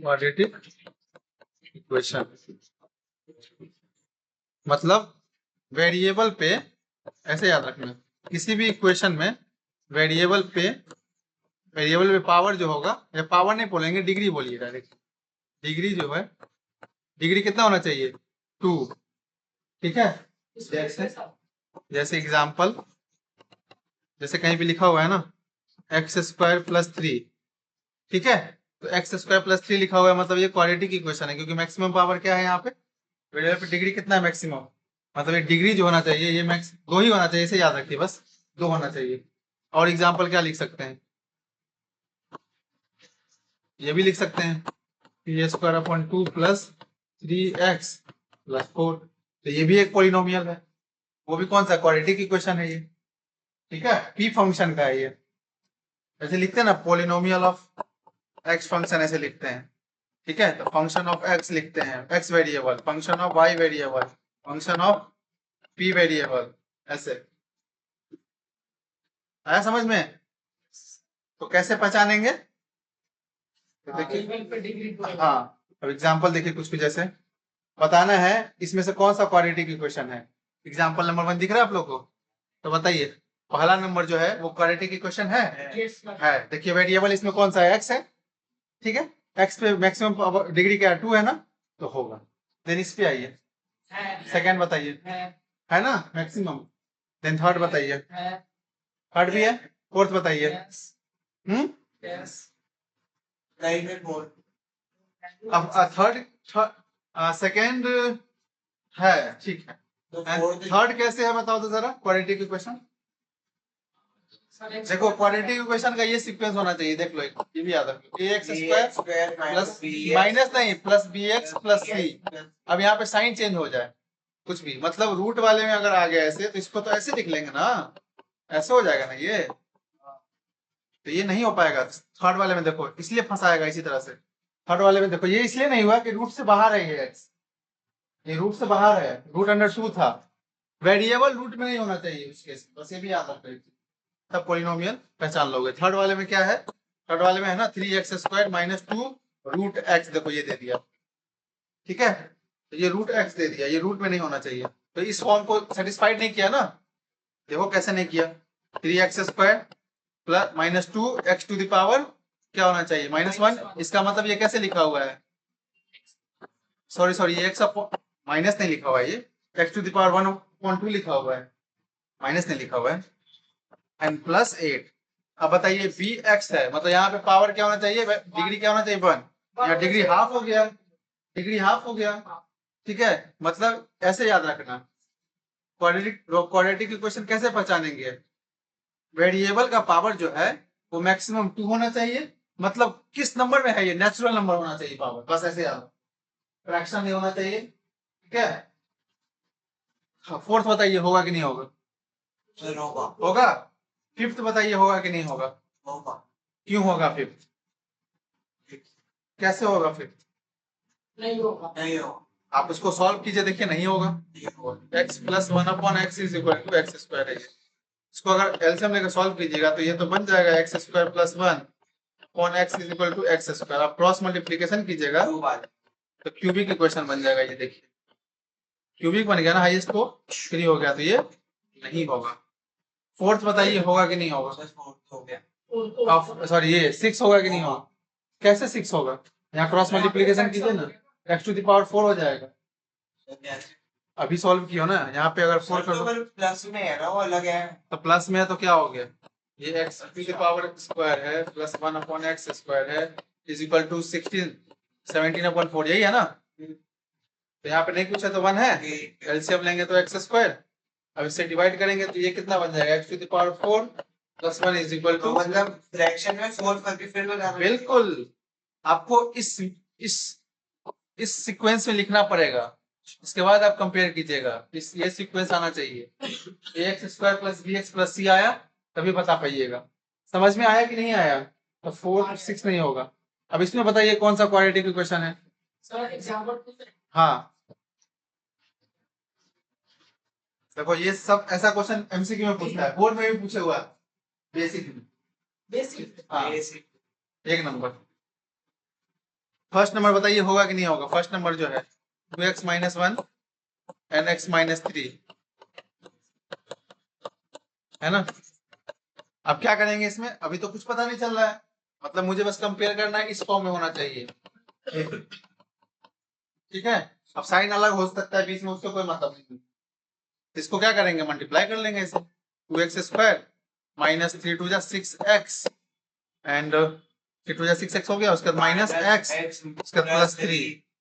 Quadratic equation मतलब variable पे, ऐसे याद रखना, किसी भी इक्वेशन में वेरिएबल पे पावर जो होगा, या पावर नहीं बोलेंगे, डिग्री बोलिए डायरेक्ट। डिग्री जो है, डिग्री कितना होना चाहिए? 2। ठीक है। जैसे एग्जाम्पल, जैसे कहीं भी लिखा हुआ है ना x² + 3, ठीक है, तो x² + 3 लिखा हुआ है, मतलब ये क्वाड्रेटिक इक्वेशन है, क्योंकि मैक्सिमम पावर क्या है यहाँ पे? वेरिएबल पे डिग्री कितना है? मैक्सिमम। मतलब ये डिग्री जो होना चाहिए, ये मैक्स 2 ही होना चाहिए, इसे याद रखिए, बस 2 होना चाहिए। और एग्जाम्पल क्या लिख सकते हैं? ये भी लिख सकते हैं p² / 2 + 3x + 4, तो ये भी एक पॉलिनोमियल है। वो भी कौन सा? क्वाड्रेटिक इक्वेशन है ये। ठीक है, p फंक्शन का है ये। ऐसे लिखते हैं ना, पॉलिनोमियल ऑफ x फंक्शन, ऐसे लिखते हैं। ठीक है, तो फंक्शन ऑफ x लिखते हैं, x variable, function of y variable, function of p variable, ऐसे। आया समझ में? तो कैसे पहचानेंगे? तो देखिए, हाँ, अब एग्जांपल देखिए, कुछ भी जैसे बताना है इसमें से कौन सा क्वाड्रेटिक इक्वेशन है। एग्जांपल नंबर 1 दिख रहा है आप लोग को? तो बताइए, पहला नंबर जो है वो क्वाड्रेटिक इक्वेशन है? है। देखिए वेरिएबल इसमें कौन सा है? x है। ठीक है, x पे मैक्सिमम डिग्री क्या है? 2 है ना, तो होगा। देन इस पे आइए, सेकंड बताइए। है ना मैक्सिमम। देन थर्ड बताइए। थर्ड भी है। फोर्थ बताइए। हम्म, अब थर्ड, सेकंड है, ठीक है। थर्ड कैसे है बताओ तो जरा, क्वाड्रेटिक इक्वेशन। देखो क्वाड्रेटिक इक्वेशन का ये सीक्वेंस होना चाहिए, देख लो, ये भी याद रखो, ax² प्लस माइनस नहीं, प्लस bx प्लस c। अब यहाँ पे साइन चेंज हो जाए कुछ भी, मतलब रूट वाले में अगर आ गया ऐसे, तो इसको तो ऐसे लिख लेंगे ना, ऐसे हो जाएगा ना ये, तो ये नहीं हो पाएगा। थर्ड वाले में देखो, इसलिए फंसाएगा इसी तरह से। थर्ड वाले में देखो, ये इसलिए नहीं हुआ कि रूट से बाहर है ये x, ये रूट से बाहर है, √2 था। वेरिएबल रूट में नहीं होना चाहिए उस केस में, बस ये भी याद रखो, तब पॉलिनोमियल पहचान लोगे। थर्ड वाले में क्या है? थर्ड वाले में है ना 3x² - 2 √x, देखो ये दे दिया। ठीक है, तो ये √x दे दिया, ये रूट में नहीं होना चाहिए, तो इस फॉर्म को सेटिस्फाइड नहीं किया ना। देखो कैसे नहीं किया, 3x² - 2 x⁴ क्या होना चाहिए? -1। इसका मतलब ये कैसे लिखा हुआ है? सॉरी, ये x माइनस नहीं लिखा हुआ है, ये x⁴ 1/2 लिखा हुआ है, माइनस नहीं लिखा हुआ है। एंड +8। अब बताइए bx है, मतलब यहाँ पे पावर क्या होना चाहिए? डिग्री क्या होना चाहिए? 1। या डिग्री हाफ हो गया, डिग्री हाफ हो गया। ठीक है, मतलब ऐसे याद रखना। क्वाड्रेटिक इक्वेशन कैसे पहचानेंगे? वेरिएबल का पावर जो है वो मैक्सिमम 2 होना चाहिए, मतलब किस नंबर में है ये? नेचुरल नंबर होना चाहिए पावर, बस ऐसे याद, फ्रैक्शन नहीं होना चाहिए। ठीक है, फोर्थ बताइए होगा कि नहीं होगा? होगा। फिफ्थ बताइए होगा कि नहीं होगा? क्यों होगा फिफ्थ? कैसे होगा फिफ्थ? नहीं होगा। आप उसको सॉल्व कीजिए, देखिए नहीं होगा। x + 1/x = x² है ये। इसको अगर एलसीएम लेकर सॉल्व कीजिएगा तो ये तो बन जाएगा x² + 1/x = x²। आप क्रॉस मल्टीप्लीकेशन कीजिएगा तो क्यूबिक इक्वेशन बन जाएगा, ये देखिए क्यूबिक बन गया ना, हाईएस्ट को 3 हो गया, तो ये नहीं होगा। फोर्थ बताइए होगा कि नहीं होगा? सॉरी, ये 6 होगा कि नहीं होगा? कैसे 6 होगा? यहाँ क्रॉस मल्टीप्लीकेशन कीजिए ना, x⁴ हो जाएगा। अभी सॉल्व किया ना, यहाँ पे अगर 4 कर दो, प्लस में है ना, वो अलग है, तो प्लस में है तो क्या हो गया? ये x⁴ है प्लस 1/x² है = 16 17/4, यही है ना। तो यहाँ पे नहीं पूछा तो 1 है, एलसीएम लेंगे तो x²। अब इससे डिवाइड करेंगे तो ये कितना बन जाएगा? x⁴ + 1 = मतलब फ्रैक्शन में 4 करके फिर लगाना। बिल्कुल, आपको इस सीक्वेंस में लिखना पड़ेगा, इसके बाद आप कंपेयर कीजिएगा, ये सीक्वेंस आना चाहिए। ax² + bx + c आया तभी बता पाइएगा। समझ में आया कि नहीं आया? तो 4 6 नहीं होगा। अब इसमें बताइए कौन सा क्वाड्रेटिक इक्वेशन है? Sir example. हाँ, देखो ये सब ऐसा क्वेश्चन एमसीक्यू में पूछता है, बोर्ड में भी पूछे हुआ है, बेसिक। हाँ, एक नंबर। फर्स्ट नंबर बताइए होगा कि नहीं होगा। फर्स्ट नंबर जो है 2x minus 1 and x minus 3 है ना। अब क्या करेंगे इसमें, अभी तो कुछ पता नहीं चल रहा है, मतलब मुझे बस कंपेयर करना है, इस फॉर्म में होना चाहिए। ठीक है, अब साइन अलग हो सकता है बीच में, उससे कोई मतलब नहीं। इसको क्या करेंगे, मल्टीप्लाई कर लेंगे इसे। 2x स्क्वायर माइनस 3 टू जा 6x एंड 3 टू जा 6x हो गया, उसके बाद माइनस x, उसके बाद प्लस 3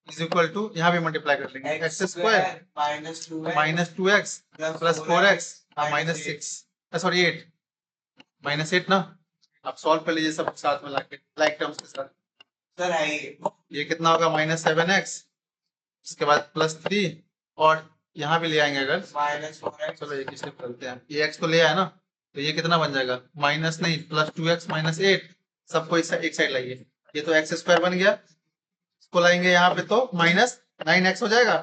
इज इक्वल टू, यहाँ भी मल्टीप्लाई कर लेंगे, x square minus 2x plus 4x minus 6 sorry 8 minus 8 ना। आप सॉल्व कर लीजिए सब साथ में लाके लाइक टर्म्स के साथ। सर ये कितना होगा, माइनस 7x, इसके बाद प्लस 3 और यहाँ भी ले आएंगे अगर माइनस 4x, चलो एक स्टेप करते हैं, ये x को ले आया ना, तो ये कितना बन जाएगा, माइनस नहीं प्लस 2x माइनस 8, सबको एक साइड लाइए, ये तो x स्क्वायर बन गया, इसको लाएंगे यहाँ पे तो माइनस 9x हो जाएगा,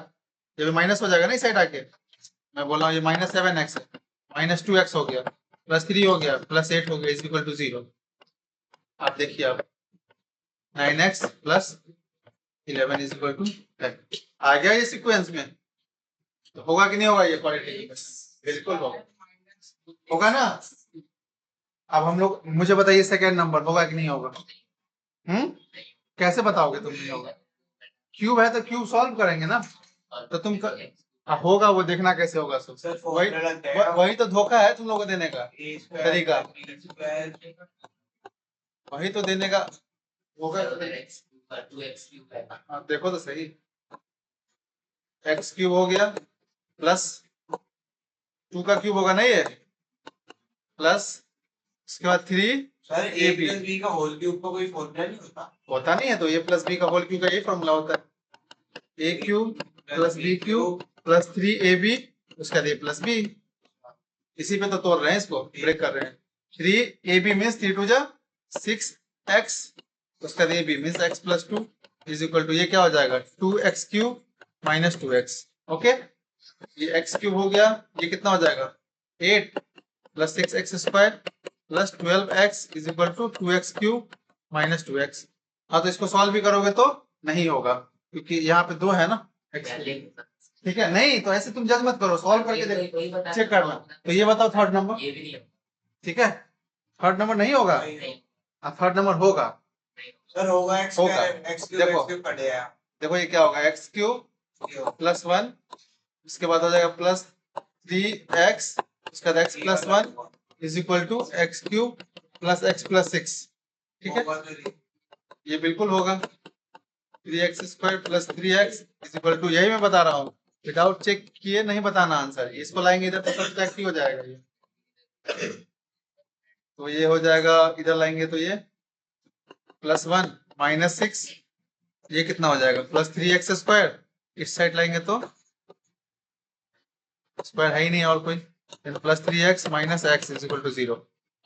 ये भी माइनस हो जाएगा ना इस साइड आके, मैं बोल रहा हूँ ये माइनस 7x है, माइनस 2x हो गया, प्लस 3 हो गया, प्लस 8 हो गया, इज इक्वल टू 0। आप देखिए आप 9x plus 11 is equal to 10 आ गया ये सीक्वेंस में, तो होगा कि नहीं होगा ये क्वालिटी, बिल्कुल होगा ना। अब हम लोग, मुझे बताइए सेकेंड नंबर होगा कि नहीं होगा। कैसे बताओगे तुम नहीं होगा, क्यूब है तो क्यूब सॉल्व करेंगे ना, तो तुम होगा वो देखना कैसे होगा सब, वही तो धोखा है तुम लोगों को देने का तरीका, वही तो देने का होगा। देखो तो सही, एक्स क्यूब हो गया प्लस 2 का क्यूब होगा ना ये, प्लस उसके बाद 3 ए प्लस बी का होल क्यूब का कोई फॉर्मूला नहीं होता नहीं है, तो ए प्लस बी का होल क्यूब का यही फॉर्मूला होता है, A cube plus B cube plus 3ab, उसका ए प्लस बी, इसी पे तो तोड़ रहे हैं, इसको ब्रेक कर रहे हैं। 3ab मीन्स 3 टू जा 6x, उसका A B means x plus 2 is equal to, ये क्या हो जाएगा 2x cube minus 2x। Okay, ये x क्यूब हो गया, ये कितना हो जाएगा 8 plus 6x square plus 12x is equal to 2x cube minus 2x। हाँ, तो इसको सॉल्व भी करोगे तो नहीं होगा, क्योंकि यहाँ पे 2 है ना x, ठीक है। नहीं तो ऐसे तुम जज मत करो, सॉल्व करके देखो, चेक करना। तो ये बताओ थर्ड नंबर, ठीक है, थर्ड नंबर नहीं होगा, थर्ड नंबर होगा सर, होगा x देखो देखो ये क्या होगा, x क्यूब प्लस 1, इसके बाद हो जाएगा प्लस 3x, उसका x plus 1 is equal to x cube plus x plus 6, ठीक है, ये बिल्कुल होगा। 3x square plus 3x is equal to, यही मैं बता रहा हूँ, विदाउट चेक किए नहीं बताना आंसर, इसको लाएंगे इधर तो सब्ट्रैक्ट हो जाएगा ये, तो ये हो जाएगा, इधर लाएंगे तो ये प्लस 1 माइनस 6, ये कितना हो जाएगा प्लस 3x स्क्वायर, इस साइड लाएंगे तो स्क्वायर है ही नहीं और कोई, plus 3x minus x is equal to 0।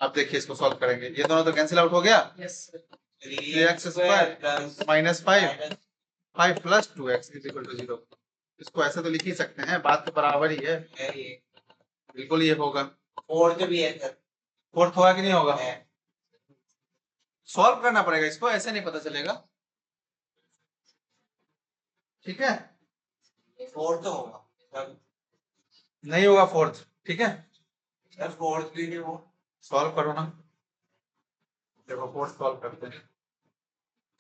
अब देखिए इसको सॉल्व करेंगे, ये दोनों तो कैंसिल आउट हो गया, 3x square minus 5 plus 2x is equal to 0। इसको ऐसे तो लिख ही सकते हैं, बात तो बराबर ही है, बिल्कुल ये होगा। फोर्थ भी है सर, फोर्थ होगा कि नहीं होगा, सॉल्व करना पड़ेगा इसको, ऐसे नहीं पता चलेगा, ठीक है। फोर्थ होगा, नहीं होगा फोर्थ, ठीक है सर, फोर्थ भी नहीं हो, सॉल्व करो ना, देखो फोर्थ सॉल्व करते हैं।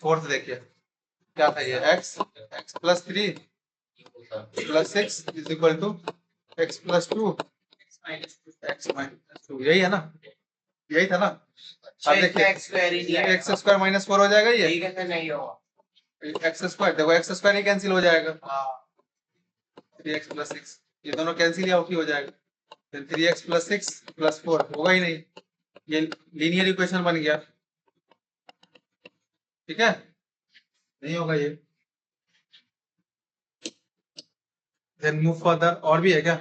फोर्थ देखिए क्या था ये, x plus 3 plus 6 is equal to x plus 2 x minus 2, यही है ना, यही था ना। अब देखिए x स्क्वायर माइनस 4 हो जाएगा, ये नहीं होगा, x स्क्वायर देखो, x स्क्वायर ही कैंसिल हो जाएगा, 3x प्लस 6 ये दोनों कैंसिल आउट ही हो जाएगा, फिर 3x प्लस 6 प्लस 4 होगा ही नहीं, ये लीनियर इक्वेशन बन गया, ठीक है, नहीं होगा ये। देन मूव फर्दर, और भी है क्या,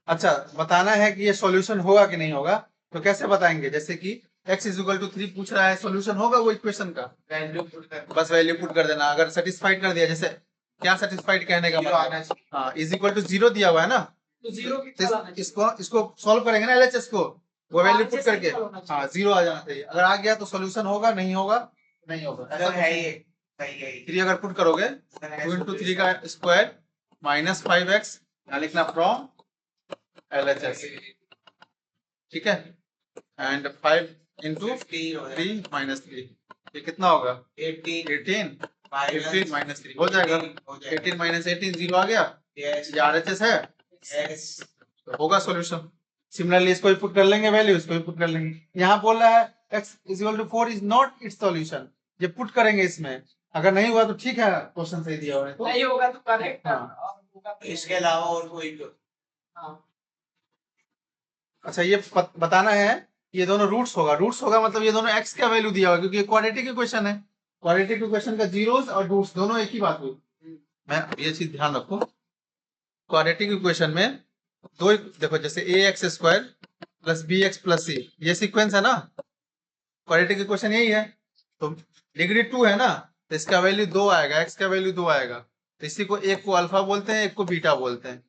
अच्छा बताना है कि ये सॉल्यूशन होगा कि नहीं होगा, तो कैसे बताएंगे, जैसे कि x इज इक्वल टू 3 पूछ रहा है, सॉल्यूशन होगा वो इक्वेशन का, बस वैल्यू पुट कर देना, अगर सेटिस्फाइड कर दिया, जैसे क्या सेटिस्फाइड कहने का मतलब, हाँ इज इक्वल टू 0 दिया हुआ है ना, तो 0 इसको सॉल्व करेंगे ना LHS को, वो वैल्यू पुट करके, हाँ 0 आ जाना चाहिए, अगर आ गया तो सॉल्यूशन होगा, नहीं होगा नहीं होगा, सर ऐसा है ये, सही है ये। 3 अगर पुट करोगे सर, 2 इंटू 3 का स्क्वायर माइनस 5x, यहाँ लिखना फ्रॉम LHS, ठीक है, एंड 5 इंटू 3 माइनस 3, ये कितना होगा 18 माइनस 3 हो जाएगा, 18 माइनस 18 0 आ गया, ये RHS है, तो होगा सॉल्यूशन। सिमिलरली इसको भी पुट कर लेंगे वैल्यू, इसको भी पुट कर लेंगे। यहाँ बोल रहा है x is equal to 4 is not its solution, ये पुट करेंगे इसमें, अगर नहीं हुआ तो ठीक है, क्वेश्चन सही दिया हुआ है, तो नहीं होगा तो करेक्ट। हाँ। और होगा तो इसके अलावा और कोई तो हाँ। अच्छा ये बताना है ये दोनों रूट्स होगा मतलब ये दोनों x का वैल्यू दिया हुआ है, क्योंकि ये क्वाड्रेटिक इक्वेशन है, क्वाड्रेटिक इक्वेशन का जीरोस और रूट्स दोनों एक ही बात हुई। मैं ये चीज ध्यान रखो, क्वाड्रेटिक इक्वेशन में दो, देखो जैसे ax² plus bx plus c, ये सीक्वेंस है ना, क्वाड्रेटिक इक्वेशन यही है, तो डिग्री 2 है ना, तो इसका वैल्यू 2 आएगा, x का वैल्यू 2 आएगा, तो इसी को एक को अल्फा बोलते हैं, एक को बीटा बोलते हैं,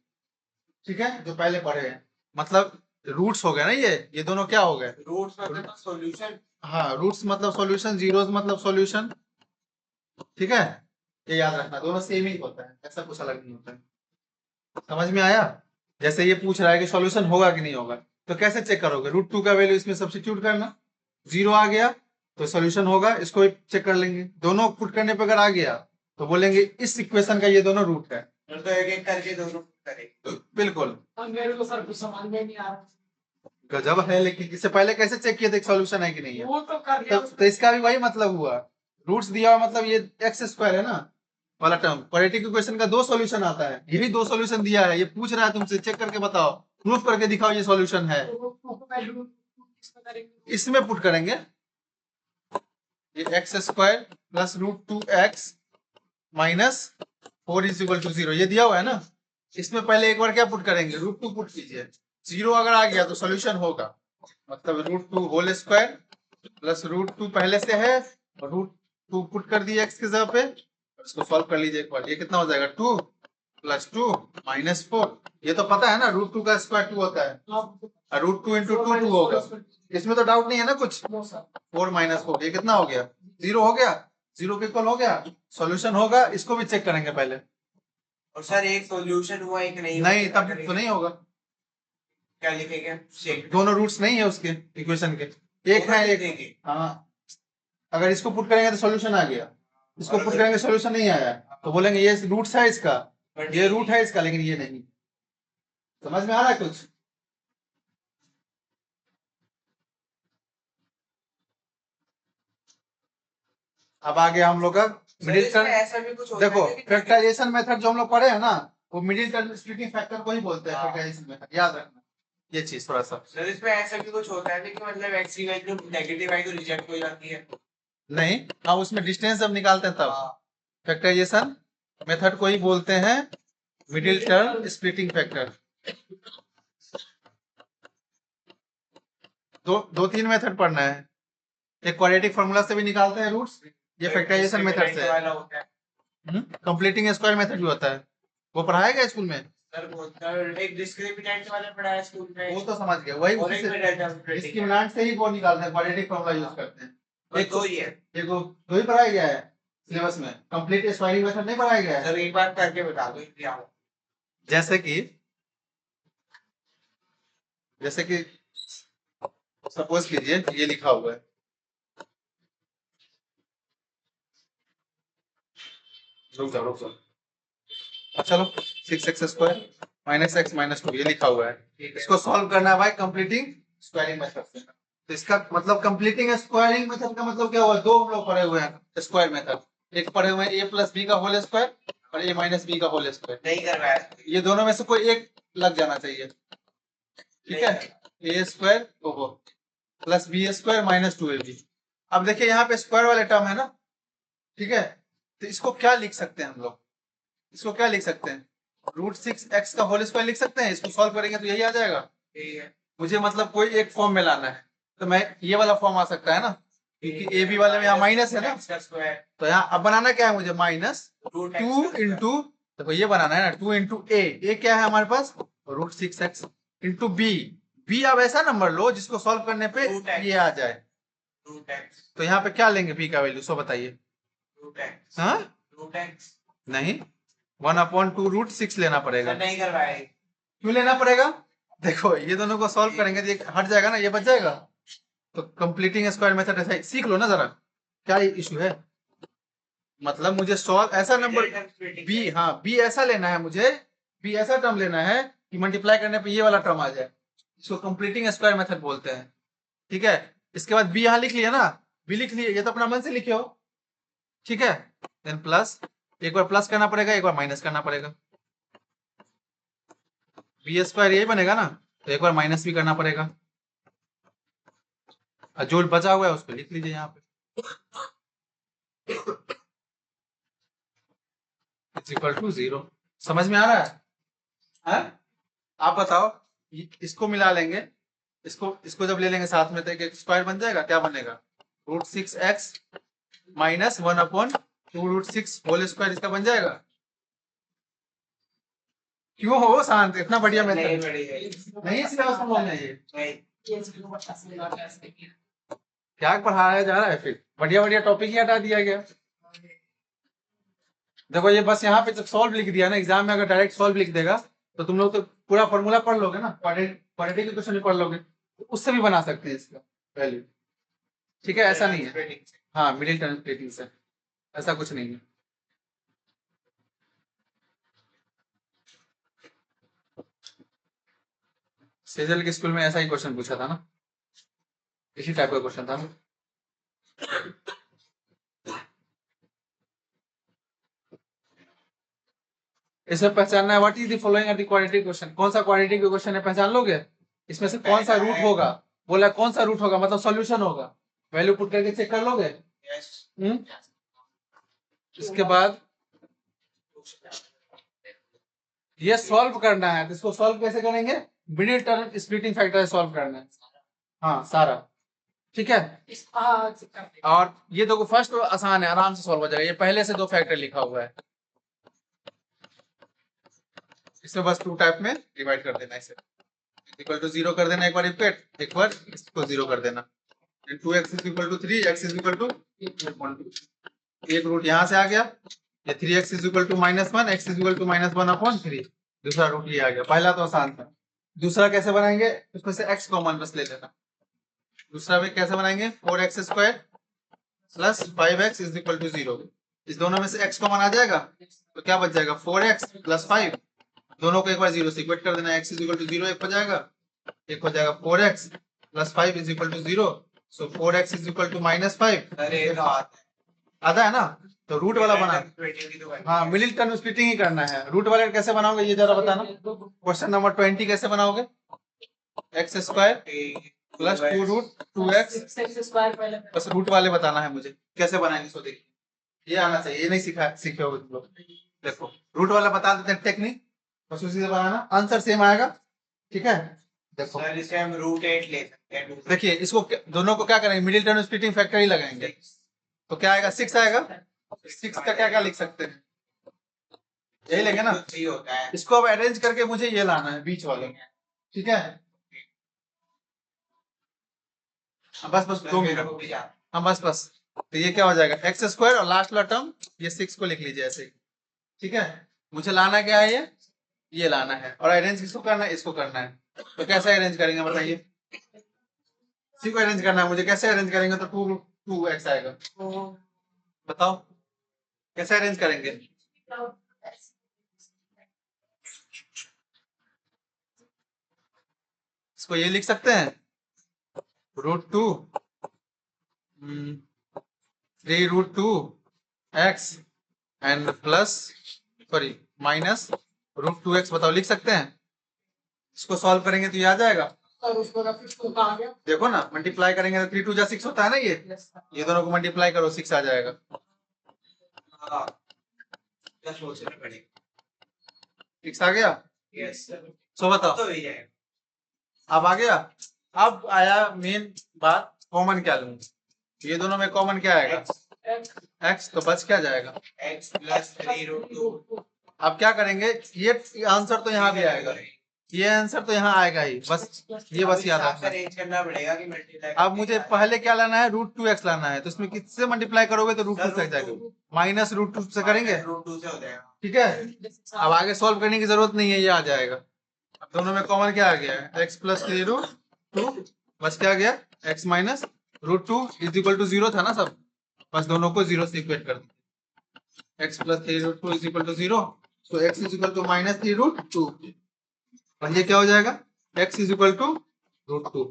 ठीक है, जो पहले पढ़े हैं। मतलब रूट्स हो गए ना, ये दोनों क्या हो गए, रूट्स मतलब सॉल्यूशन। हाँ, रूट्स मतलब सॉल्यूशन, जीरोस मतलब सॉल्यूशन, ठीक है, ये याद रखना, दोनों सेम ही होता है, ऐसा कुछ अलग नहीं होता है। समझ में आया? जैसे ये पूछ रहा है कि सॉल्यूशन होगा कि नहीं होगा, तो कैसे चेक करोगे, √2 का वैल्यू इसमें सब्स्टिट्यूट करना, 0 आ गया तो सॉल्यूशन होगा, इसको भी चेक कर लेंगे, दोनों पुट करने पे अगर आ गया तो बोलेंगे इस इक्वेशन का ये दोनों रूट है, तो एक एक करके दोनों करेंगे। बिल्कुल। और मेरे को सर कुछ समझ में नहीं आ रहा। गजब है, लेकिन इससे पहले कैसे चेक किए थे सॉल्यूशन है कि नहीं है, वो तो कर लिया तो इसका भी वही मतलब हुआ, रूट्स दिया हुआ मतलब ये x² है ना वाला टर्म, क्वाड्रेटिक इक्वेशन का 2 सॉल्यूशन आता है, ये भी 2 सॉल्यूशन दिया है, ये पूछ रहा है तुमसे, चेक करके बताओ, प्रूफ करके दिखाओ ये सॉल्यूशन है, इसमें पुट करेंगे, ये x² plus √2x minus 4 is equal to 0, ये दिया हुआ है ना, इसमें पहले एक बार क्या पुट करेंगे, √2 पुट कीजिए, 0 अगर आ गया तो सॉल्यूशन होगा, मतलब √2 होल स्क्वायर प्लस √2 पहले से है और √2 पुट कर दिए x की जगह पे, इसको सॉल्व कर लीजिए एक बार, ये कितना हो जाएगा 2 प्लस 2 माइनस 4, ये तो पता है ना √2 का स्क्वायर 2 होता है, और √2 इंटू 2 2 होगा, इसमें तो डाउट नहीं है ना कुछ, 4 माइनस 4 ये कितना हो गया, 0 हो गया, 0 के इक्वल हो गया, सॉल्यूशन होगा, इसको भी चेक करेंगे पहले, और सर एक सॉल्यूशन हुआ एक नहीं हुआ, नहीं तब तो नहीं होगा, क्या लिखेंगे, चेक दोनों रूट्स नहीं है उसके इक्वेशन के, एक है एक, हाँ, अगर इसको पुट करेंगे तो सॉल्यूशन आ गया, इसको पुट करेंगे सॉल्यूशन नहीं आया, तो बोलेंगे ये रूट्स है इसका, ये रूट है इसका, लेकिन ये नहीं। समझ में आ रहा है कुछ? अब आ गया हम लोग का मिडिल टर्म, ऐसा भी कुछ होता देखो है कि फैक्टराइजेशन मेथड जो हम लोग पढ़े हैं ना, वो मिडिल टर्म स्प्लिटिंग फैक्टर को ही बोलते हैं फैक्टराइजेशन मेथड, याद रखना ये चीज थोड़ा सा। सर इसमें ऐसा भी कुछ होता है कि मतलब x की वैल्यू नेगेटिव आई तो रिजेक्ट हो जाती है, नहीं, हम उसमें डिस्टेंस जब निकालते हैं तब फैक्टराइजेशन मेथड को ही बोलते हैं मिडिल टर्म स्प्लिटिंग फैक्टर। दो तीन मेथड पढ़ना है, एक क्वाड्रेटिक फार्मूला से भी निकालते हैं रूट्स, ये फैक्टराइजेशन मेथड से वाला होता है। कंप्लीटिंग स्क्वायर मेथड भी होता है, वो पढ़ाया गया स्कूल में, सर एक डिस्क्रिमिनेंट वाला पढ़ा है स्कूल में, वो तो समझ गया, वही और एक उसी में से डेल्टा स्प्लिटिंग डिस्क्रिमिनेंट से ही वो निकालते हैं, क्वाड्रेटिक फार्मूला यूज करते हैं, एक दो ही है। एक दो ही पढ़ाया गया है सिलेबस में, कंप्लीट स्क्वायरिंग मेथड नहीं पढ़ाया गया है। सर एक बार करके बता दो क्या हो। जैसे कि सपोज कीजिए ये लिखा हुआ है, रुक जाओ, चलो 6x² माइनस x माइनस 2 ये लिखा हुआ है, इसको सॉल्व करना है भाई कंप्लीटिंग स्क्वायरिंग मेथड से, तो इसका मतलब कंप्लीटिंग स्क्वायरिंग मेथड का मतलब क्या हुआ, दो हम लोग पढ़े हुए हैं स्क्वायर मेथड, एक पढ़े हुए हैं a प्लस बी का होल स्क्वायर और a माइनस बी का होल स्क्वायर, नहीं करवाया, ये दोनों में से कोई एक लग जाना चाहिए, ठीक है, a² plus b² minus 2ab। अब देखिए यहाँ पे स्क्वायर वाले टर्म है ना, ठीक है, तो इसको क्या लिख सकते हैं हम लोग, इसको क्या लिख सकते हैं, √6x का होल स्क्वायर लिख सकते हैं, इसको सॉल्व करेंगे तो यही आ जाएगा, मुझे मतलब कोई एक फॉर्म में लाना है, तो मैं ये वाला फॉर्म आ सकता है ना, क्योंकि ए बी वाले में यहाँ माइनस है ना, तो यहाँ अब बनाना क्या है मुझे, -2 इंटू, देखो ये बनाना है ना 2 इंटू ए क्या है हमारे पास √6x इंटू बी अब ऐसा नंबर लो जिसको सॉल्व करने पे ये आ जाए, रूट एक्स तो यहाँ पे क्या लेंगे b का वैल्यू, सो बताइए। रूट एक्स हाँ रूट एक्स नहीं, 1/2√6 लेना पड़ेगा। सर नहीं करवाए। क्यों लेना पड़ेगा? देखो ये दोनों को सॉल्व करेंगे तो ये हट जाएगा ना, ये बच जाएगा। तो कंप्लीटिंग स्क्वायर मेथड ऐसा सीख लो ना जरा, क्या इशू है। मतलब मुझे सॉल्व ऐसा नंबर बी, हाँ बी ऐसा लेना है मुझे, बी ऐसा टर्म लेना है कि मल्टीप्लाई करने पे ये वाला टर्म आ जाए, इसको कंप्लीटिंग स्क्वायर मेथड बोलते हैं। ठीक है, इसके बाद बी यहाँ लिख लिया ना, बी लिख लिए, ये तो अपना मन से लिखे हो। ठीक है, देन प्लस, एक बार प्लस करना पड़ेगा, एक बार माइनस करना पड़ेगा। बी स्क्वायर यही बनेगा ना, तो एक बार माइनस भी करना पड़ेगा, और जो बचा हुआ है उसको लिख लीजिए यहाँ पे, इट्स इक्वल टू 0। समझ में आ रहा है? आप बताओ, इसको मिला लेंगे, इसको जब ले लेंगे साथ में तो एक स्क्वायर बन जाएगा, क्या बनेगा, √6x माइनस 1/2√6 होल स्क्वायर, इसका बन जाएगा। क्यों हो शांत, इतना बढ़िया नहीं मेथड बढ़िया नहीं, इसलिए समझ में ये नहीं ये इसको बता समझा कैसे किया। क्या पढ़ाया जा रहा है, फिर बढ़िया बढ़िया टॉपिक ही हटा दिया गया। देखो ये बस यहाँ पे जब सॉल्व लिख दिया ना, एग्जाम में अगर डायरेक्ट सॉल्व लिख देगा तो तुम लोग तो पूरा फॉर्मूला पढ़ लोगे ना, क्वाड्रेटिक इक्वेशन भी पढ़ लोगे, तो उससे भी बना सकते हैं इसका वैल्यू। ठीक है, ऐसा नहीं है। हाँ मिडिल टर्म स्प्लिटिंग से, ऐसा कुछ नहीं है। सेजल के स्कूल में ऐसा ही क्वेश्चन पूछा था ना, इसी टाइप का क्वेश्चन था ना। इसमें पहचानना है what is the following are the quadratic question, कौन सा क्वाड्रेटिक क्वेश्चन है, पहचान लोगे। इसमें से कौन सा रूट होगा, बोला कौन सा रूट होगा मतलब सॉल्यूशन होगा, वैल्यू पुट करके चेक कर लोगे। यस इसके बाद ये सॉल्व करना है, तो इसको सॉल्व कैसे करेंगे, middle term splitting factor solve करना है। हाँ सारा ठीक है। और ये देखो फर्स्ट आसान है, आराम से सॉल्व हो जाएगा, ये पहले से 2 फैक्टर लिखा हुआ है, इसे बस 2 टाइप में डिवाइड कर देना, इसे इक्वल टू 0 कर देना, एक बार इक्वेट, एक बार इसको 0 कर देना, 2x is equal to 3, x is equal to 1, एक रूट यहाँ से आ गया, ये 3x is equal to -1, x is equal to -1/3, दूसरा रूट ये आ गया। पहला तो आसान था, दूसरा कैसे बनाएंगे, उसमें से x कॉमन बस ले लेना। दूसरा में कैसे बनाएंगे, 4x² plus 5x is equal to 0, इस दोनों में से x कॉमन आ जाएगा तो क्या बच जाएगा, 4x प्लस 5, दोनों को एक बार 0 से इक्वेट कर देना, x इज इक्वल टू 0 एक हो जाएगा, एक हो जाएगा 4x plus 5 is equal to 0, so 4x is equal to -5। अरे ये तो आता है ना, तो रूट वाला बना, हाँ मिडिल टर्म स्प्लिटिंग ही करना है। रूट वाले कैसे बनाओगे ये जरा बताना, क्वेश्चन नंबर 20 कैसे बनाओगे, x² plus 2√2x, bus route वाले बताना है मुझे कैसे बनाएंगे, सो देखिए ये आना चाहिए, ये नहीं सीखे होगे तुम लोग। देखो रूट वाला बता देते हैं टेक्निक, बस उसी से बनाना, आंसर सेम आएगा। ठीक है, देखो सर इसे हम √8 ले सकते हैं। देखिए इसको दोनों को क्या करेंगे, मिडिल टर्म स्प्लिटिंग फैक्टर ही लगाएंगे, तो क्या आएगा, 6 आएगा। 6 का क्या क्या लिख सकते हैं, यही लेंगे ना, 3 होता है। इसको अब अरेंज करके मुझे ये लाना है बीच वाले, ठीक है। बस 2 मिनट, हाँ बस तो ये क्या हो जाएगा, x² और लास्ट वाला टर्म ये 6 को लिख लीजिए ऐसे ही। ठीक है, मुझे लाना क्या है, ये लाना है, और अरेंज किसको करना है, इसको करना है। तो कैसे अरेंज करेंगे बताइए, इसी को अरेंज करना है मुझे, कैसे अरेंज करेंगे, तो 2x आएगा, बताओ कैसे अरेंज करेंगे। इसको ये लिख सकते हैं, √2 3√2x and plus sorry minus √2x, बताओ लिख सकते हैं। इसको सॉल्व करेंगे तो ये आ जाएगा, देखो ना मल्टीप्लाई करेंगे तो 3 2 6 होता है ना, ये दोनों को मल्टीप्लाई करो 6 आ जाएगा। हाँ क्या सोचना पड़ेगा। 6 आ गया, यस सर सो बताओ तो ही जाएगा। अब आ गया। अब आया मेन बात, कॉमन क्या लूं, ये दोनों में कॉमन क्या आएगा, x, तो बच क्या जाएगा, x प्लस 3√2। अब क्या करेंगे, ये आंसर तो यहाँ भी आएगा, ये आंसर तो यहाँ आएगा ही, बस ये बस याद रखना। अरेंज करना पड़ेगा कि मल्टीप्लाई। अब मुझे पहले क्या लाना है, √2x लाना है, तो इसमें किससे मल्टीप्लाई करोगे तो √2 से जाएगा, -√2 से करेंगे, √2 से हो जाएगा। ठीक है। अब आगे सॉल्व करने की जरूरत नहीं है, ये आ जाएगा। अब दोनों में कॉमन क्या आ गया है, x + 3√2, बस क्या आ गया, x - √2 = 0 था ना सब, बस दोनों को 0 से इक्वेट कर दिया। x + 3√2 = 0, तो x = -3√2, और ये क्या हो जाएगा, x = √2।